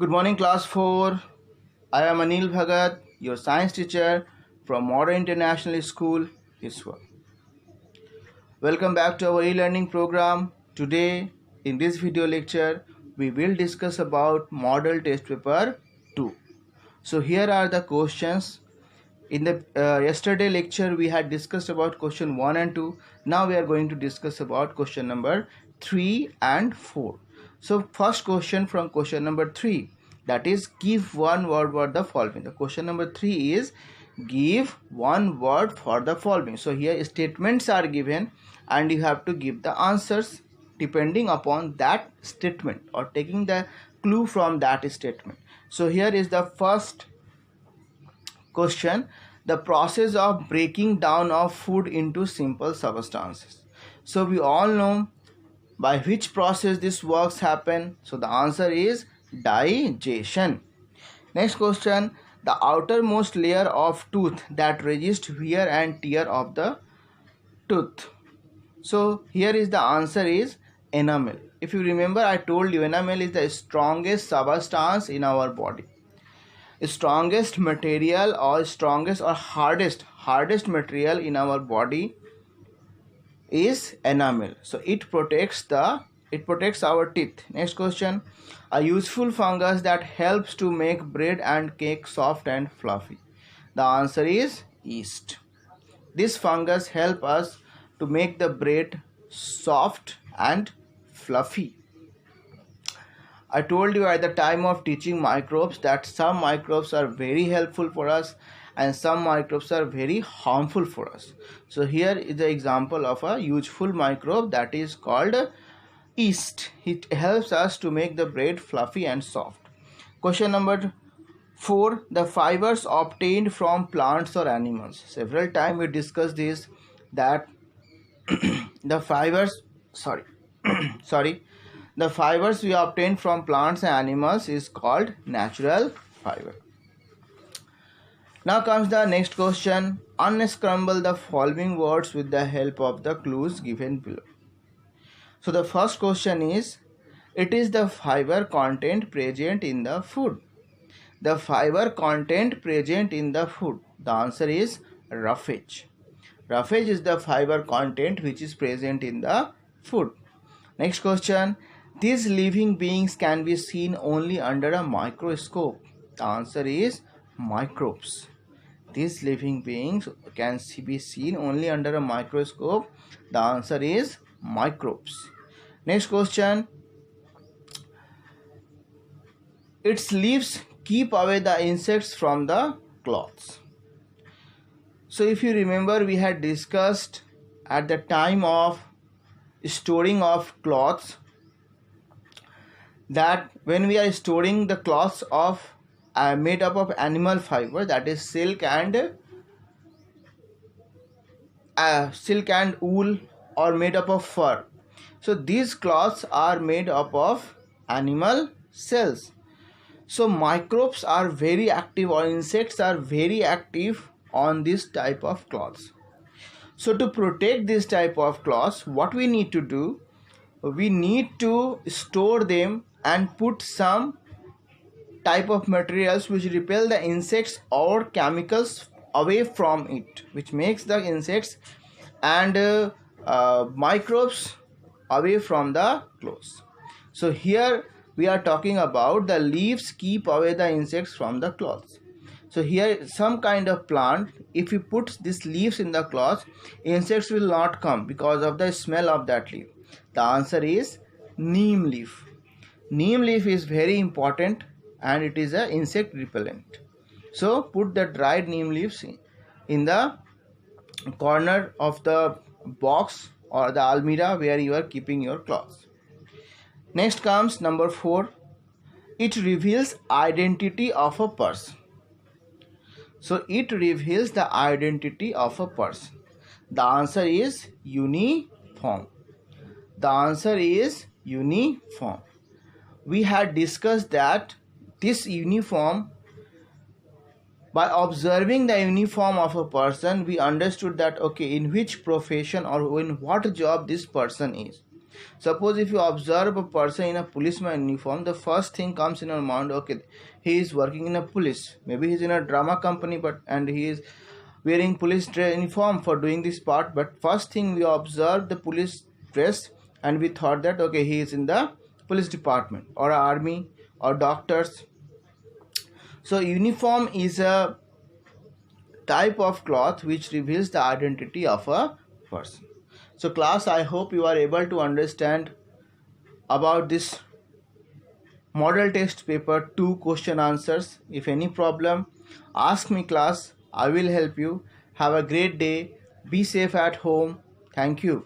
Good morning, class 4. I am Anil Bhagat, your science teacher from Modern International School, ISWA. Welcome back to our e-learning program. Today, in this video lecture, we will discuss about Model Test Paper 2. So here are the questions. In the yesterday lecture, we had discussed about question 1 and 2. Now we are going to discuss about question number 3 and 4. So first question from question number 3, that is give one word for the following. The question number 3 is give one word for the following. So here statements are given and you have to give the answers depending upon that statement or taking the clue from that statement. So here is the first question: the process of breaking down of food into simple substances. So we all know by which process this works happen. So the answer is digestion. Next question: the outermost layer of tooth that resists wear and tear of the tooth. So here is the answer is enamel. If you remember, I told you enamel is the strongest substance in our body. Strongest material or strongest or hardest material in our body is enamel. So it protects our teeth. Next question: a useful fungus that helps to make bread and cake soft and fluffy. The answer is yeast. This fungus helps us to make the bread soft and fluffy. I told you at the time of teaching microbes that some microbes are very helpful for us and some microbes are very harmful for us. So here is the example of a useful microbe that is called yeast. It helps us to make the bread fluffy and soft. Question number 4, the fibers obtained from plants or animals. Several times we discussed this, that the fibers the fibers we obtain from plants and animals is called natural fiber. Now comes the next question: unscramble the following words with the help of the clues given below. So the first question is, it is the fiber content present in the food. The fiber content present in the food. The answer is roughage. Roughage is the fiber content which is present in the food. Next question: these living beings can be seen only under a microscope. The answer is microbes. These living beings can be seen only under a microscope. The answer is microbes. Next question: its leaves keep away the insects from the cloths. So if you remember, we had discussed at the time of storing of cloths that when we are storing the cloths of made up of animal fiber, that is silk and wool, or made up of fur. So these cloths are made up of animal cells. So microbes are very active, or insects are very active on this type of cloths. So to protect this type of cloths, what we need to do, we need to store them and put some type of materials which repel the insects or chemicals away from it, which makes the insects and microbes away from the clothes. So here we are talking about the leaves keep away the insects from the cloths. So here some kind of plant, if you put these leaves in the cloth, insects will not come because of the smell of that leaf. The answer is neem leaf. Neem leaf is very important and it is an insect repellent. So put the dried neem leaves in the corner of the box or the almirah where you are keeping your clothes. Next comes number 4. It reveals identity of a person. So it reveals the identity of a person. The answer is uniform. The answer is uniform. We had discussed that this uniform, by observing the uniform of a person, we understood that okay, in which profession or in what job this person is. Suppose if you observe a person in a policeman uniform, the first thing comes in your mind, okay, he is working in a police. Maybe he's in a drama company, and he is wearing police uniform for doing this part. But first thing we observed the police dress, and we thought that okay, he is in the police department or army or doctors. So uniform is a type of cloth which reveals the identity of a person. So class, I hope you are able to understand about this model test paper 2 question answers. If any problem, ask me class, I will help you. Have a great day. Be safe at home. Thank you.